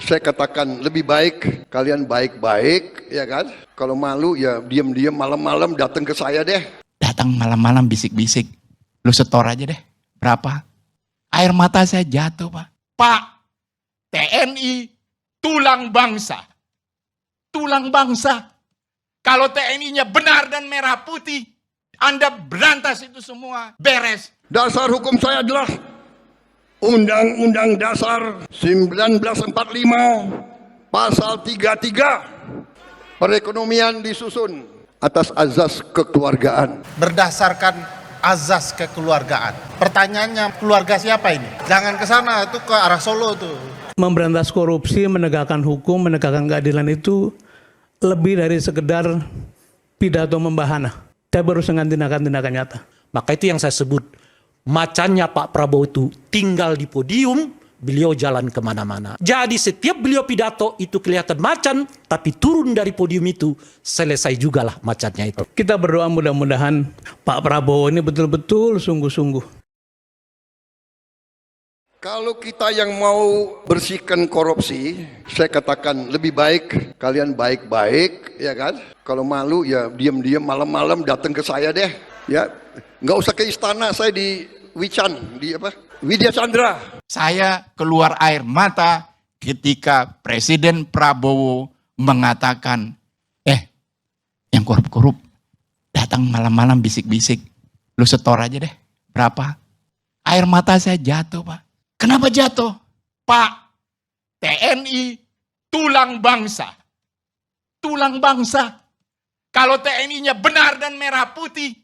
Saya katakan lebih baik kalian baik-baik, ya kan? Kalau malu ya diam-diam malam-malam datang ke saya deh. Datang malam-malam bisik-bisik. Lu setor aja deh. Berapa? Air mata saya jatuh, Pak. Pak, TNI tulang bangsa. Tulang bangsa. Kalau TNI-nya benar dan merah putih, Anda berantas itu semua. Beres. Dasar hukum saya adalah Undang-Undang Dasar 1945 Pasal 33. Perekonomian disusun atas azas kekeluargaan. Berdasarkan azas kekeluargaan. Pertanyaannya, keluarga siapa ini? Jangan ke sana, itu ke arah Solo tuh. Memberantas korupsi, menegakkan hukum, menegakkan keadilan itu lebih dari sekedar pidato membahana. Tapi harus dengan tindakan-tindakan nyata. Maka itu yang saya sebut, macannya Pak Prabowo itu tinggal di podium, beliau jalan kemana-mana. Jadi setiap beliau pidato itu kelihatan macan, tapi turun dari podium itu selesai juga lah macannya itu. Kita berdoa mudah-mudahan Pak Prabowo ini betul-betul sungguh-sungguh. Kalau kita yang mau bersihkan korupsi, saya katakan lebih baik kalian baik-baik, ya kan? Kalau malu ya diam-diam malam-malam datang ke saya deh, ya. Nggak usah ke istana, saya di Wican, di apa? Widya Chandra. Saya keluar air mata ketika Presiden Prabowo mengatakan, yang korup-korup datang malam-malam bisik-bisik. Lu setor aja deh. Berapa? Air mata saya jatuh, Pak. Kenapa jatuh? Pak, TNI tulang bangsa. Tulang bangsa. Kalau TNI-nya benar dan merah putih,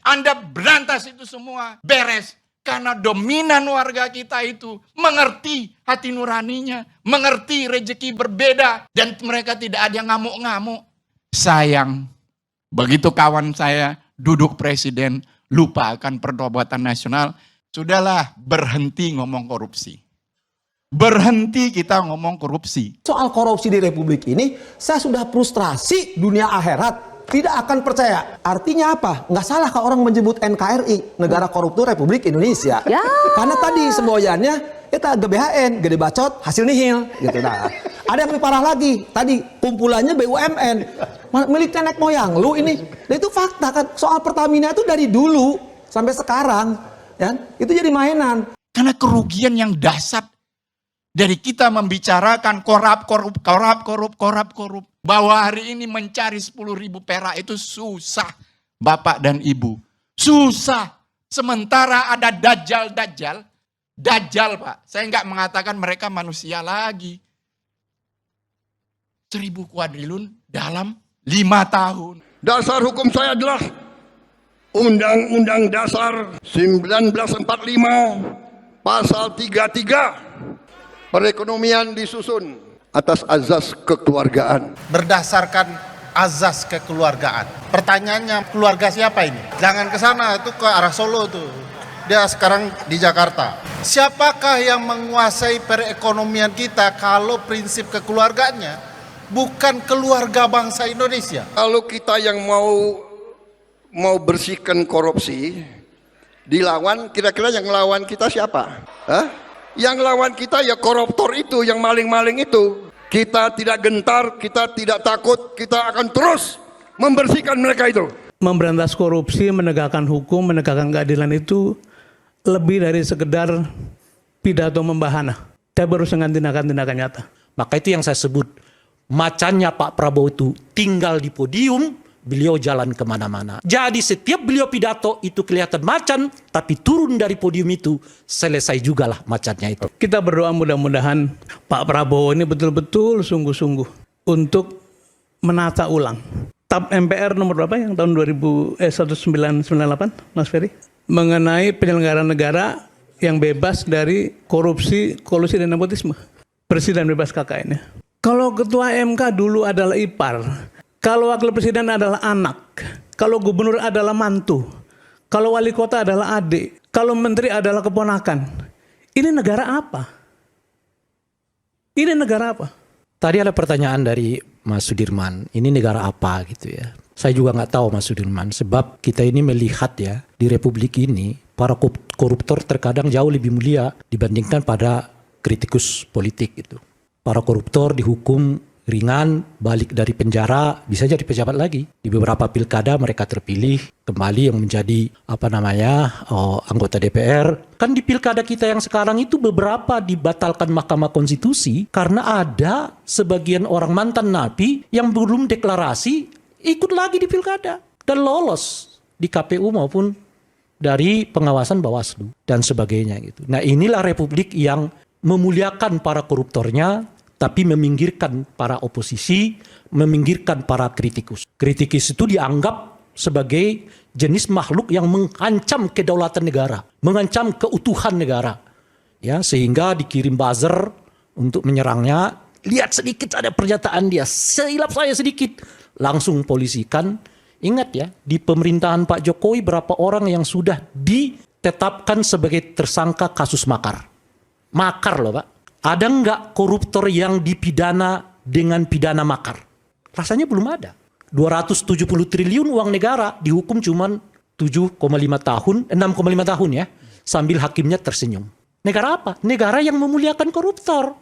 Anda berantas itu semua. Beres. Karena dominan warga kita itu mengerti hati nuraninya, mengerti rezeki berbeda, dan mereka tidak ada yang ngamuk-ngamuk. Sayang, begitu kawan saya duduk presiden, lupa akan pertobatan nasional, sudahlah berhenti ngomong korupsi. Berhenti kita ngomong korupsi. Soal korupsi di Republik ini, saya sudah frustrasi dunia akhirat. Tidak akan percaya. Artinya apa? Nggak salah kalau orang menyebut NKRI, negara koruptor Republik Indonesia. Ya. Karena tadi semboyannya kita GBHN, gede bacot, hasil nihil. Gitu. Nah, ada yang lebih parah lagi. Tadi kumpulannya BUMN, milik nenek moyang lu ini. Dan itu fakta kan. Soal Pertamina itu dari dulu sampai sekarang, ya, itu jadi mainan. Karena kerugian yang dahsyat dari kita membicarakan korup. Bahwa hari ini mencari 10.000 perak itu susah, Bapak dan Ibu. Susah. Sementara ada dajjal, Pak. Saya nggak mengatakan mereka manusia lagi. 1.000 kuadrilun dalam 5 tahun. Dasar hukum saya adalah Undang-Undang Dasar 1945 Pasal 33. Perekonomian disusun atas azas kekeluargaan. Berdasarkan azas kekeluargaan. Pertanyaannya, keluarga siapa ini? Jangan ke sana, itu ke arah Solo tuh. Dia sekarang di Jakarta. Siapakah yang menguasai perekonomian kita kalau prinsip kekeluarganya bukan keluarga bangsa Indonesia? Kalau kita yang mau bersihkan korupsi, dilawan, kira-kira yang lawan kita siapa? Hah? Yang lawan kita ya koruptor itu, yang maling-maling itu. Kita tidak gentar, kita tidak takut, kita akan terus membersihkan mereka itu. Memberantas korupsi, menegakkan hukum, menegakkan keadilan itu lebih dari sekedar pidato membahana. Tapi harus dengan tindakan-tindakan nyata. Maka itu yang saya sebut, macannya Pak Prabowo itu tinggal di podium, beliau jalan kemana-mana. Jadi setiap beliau pidato itu kelihatan macan, tapi turun dari podium itu selesai juga lah macannya itu. Kita berdoa mudah-mudahan Pak Prabowo ini betul-betul sungguh-sungguh untuk menata ulang. TAP MPR nomor berapa yang tahun 1998, Mas Ferry? Mengenai penyelenggaraan negara yang bebas dari korupsi, kolusi, dan nepotisme. Bersih dan bebas KKN. Kalau ketua MK dulu adalah ipar, kalau wakil presiden adalah anak, kalau gubernur adalah mantu, kalau wali kota adalah adik, kalau menteri adalah keponakan. Ini negara apa? Ini negara apa? Tadi ada pertanyaan dari Mas Sudirman, ini negara apa gitu ya. Saya juga nggak tahu Mas Sudirman, sebab kita ini melihat ya, di Republik ini, para koruptor terkadang jauh lebih mulia dibandingkan pada kritikus politik gitu. para koruptor dihukum ringan, balik dari penjara, bisa jadi pejabat lagi. Di beberapa pilkada mereka terpilih kembali yang menjadi anggota DPR. Kan di pilkada kita yang sekarang itu beberapa dibatalkan Mahkamah Konstitusi karena ada sebagian orang mantan napi yang belum deklarasi ikut lagi di pilkada dan lolos di KPU maupun dari pengawasan Bawaslu dan sebagainya gitu. Nah, inilah republik yang memuliakan para koruptornya tapi meminggirkan para oposisi, meminggirkan para kritikus. Kritikus itu dianggap sebagai jenis makhluk yang mengancam kedaulatan negara, mengancam keutuhan negara. Ya, sehingga dikirim buzzer untuk menyerangnya. Lihat sedikit ada pernyataan dia, silap saya sedikit, langsung polisikan. Ingat ya, di pemerintahan Pak Jokowi berapa orang yang sudah ditetapkan sebagai tersangka kasus makar. Makar loh Pak. Ada nggak koruptor yang dipidana dengan pidana makar? Rasanya belum ada. 270 triliun uang negara dihukum cuman 6,5 tahun ya. Sambil hakimnya tersenyum. Negara apa? Negara yang memuliakan koruptor.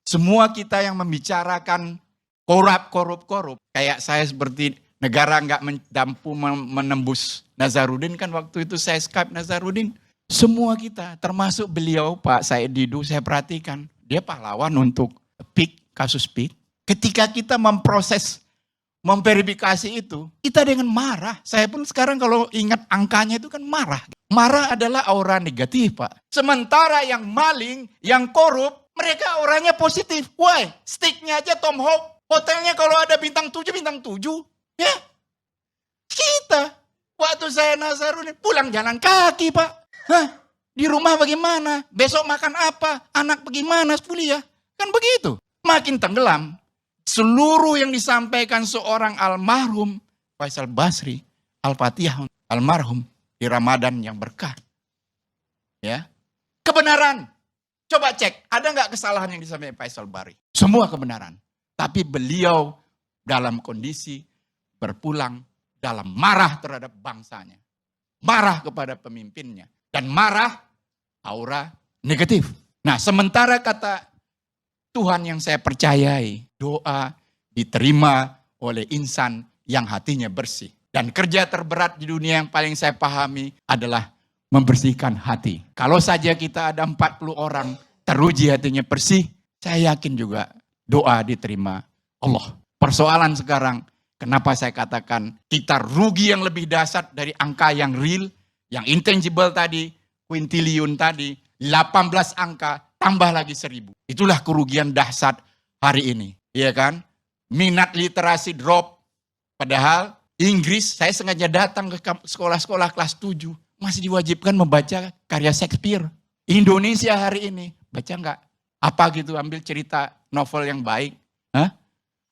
Semua kita yang membicarakan korup. Kayak saya seperti negara nggak mampu menembus Nazarudin, kan waktu itu saya Skype Nazarudin. Semua kita, termasuk beliau Pak Said Didu, saya perhatikan. Dia pahlawan untuk kasus PIK. Ketika kita memverifikasi itu, kita dengan marah. Saya pun sekarang kalau ingat angkanya itu kan marah. Marah adalah aura negatif Pak. Sementara yang maling, yang korup, mereka orangnya positif. Why? Sticknya aja Tom Hawk. Hotelnya kalau ada bintang 7, ya. Kita, waktu saya Nazarudin, pulang jalan kaki Pak. Hah? Di rumah bagaimana? Besok makan apa? Anak bagaimana kuliah? Kan begitu. Makin tenggelam. Seluruh yang disampaikan seorang almarhum Faisal Basri, Al-Fatihah almarhum di Ramadan yang berkah. Ya. Kebenaran. Coba cek, ada nggak kesalahan yang disampaikan Faisal Basri? Semua kebenaran. Tapi beliau dalam kondisi berpulang dalam marah terhadap bangsanya. Marah kepada pemimpinnya. Dan marah, aura negatif. Nah, sementara kata Tuhan yang saya percayai, doa diterima oleh insan yang hatinya bersih. Dan kerja terberat di dunia yang paling saya pahami adalah membersihkan hati. Kalau saja kita ada 40 orang teruji hatinya bersih, saya yakin juga doa diterima Allah. Persoalan sekarang, kenapa saya katakan kita rugi yang lebih dahsyat dari angka yang real, yang intangible tadi, kuintiliun tadi, 18 angka, tambah lagi 1000. Itulah kerugian dahsyat hari ini. Iya kan? Minat literasi drop. Padahal Inggris, saya sengaja datang ke sekolah-sekolah kelas 7. Masih diwajibkan membaca karya Shakespeare. Indonesia hari ini, baca enggak? Apa gitu, ambil cerita novel yang baik. Hah?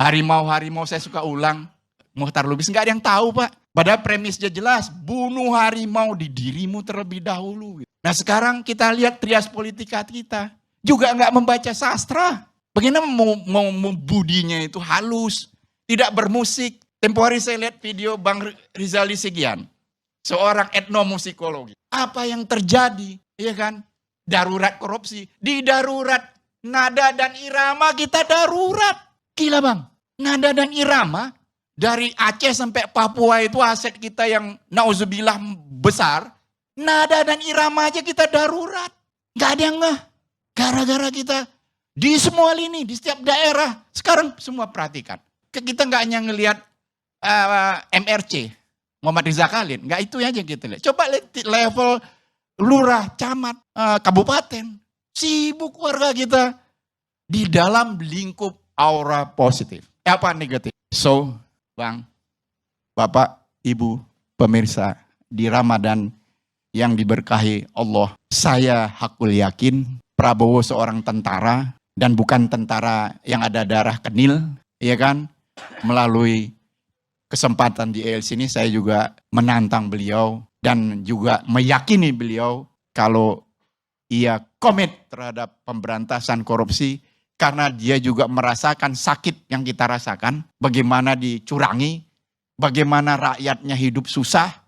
Harimau-harimau saya suka ulang. Muhtar Lubis, enggak ada yang tahu Pak. Padahal premisnya jelas, bunuh harimau di dirimu terlebih dahulu. Nah sekarang kita lihat trias politika kita. Juga enggak membaca sastra. Bagaimana mau budinya itu halus. Tidak bermusik. Tempo hari saya lihat video Bang Rizali Sigian. Seorang etnomusikologi. Apa yang terjadi? Iya kan? Darurat korupsi. Di darurat nada dan irama kita darurat. Gila Bang. Nada dan irama. Dari Aceh sampai Papua itu aset kita yang nauzubillah besar. Nada dan irama aja kita darurat. Gak ada yang ngeh. Gara-gara kita di semua lini, di setiap daerah. Sekarang semua perhatikan. Kita gak hanya ngelihat MRC, Muhammad Riza Khalid. Gak itu aja kita lihat. Coba lihat level lurah, camat, kabupaten. Sibuk warga kita. Di dalam lingkup aura positif. Apa negatif? So, Bang, Bapak, Ibu, pemirsa di Ramadan yang diberkahi Allah. Saya hakul yakin Prabowo seorang tentara dan bukan tentara yang ada darah kenil, ya kan? Melalui kesempatan di ELC ini saya juga menantang beliau dan juga meyakini beliau kalau ia komit terhadap pemberantasan korupsi. Karena dia juga merasakan sakit yang kita rasakan. Bagaimana dicurangi. Bagaimana rakyatnya hidup susah.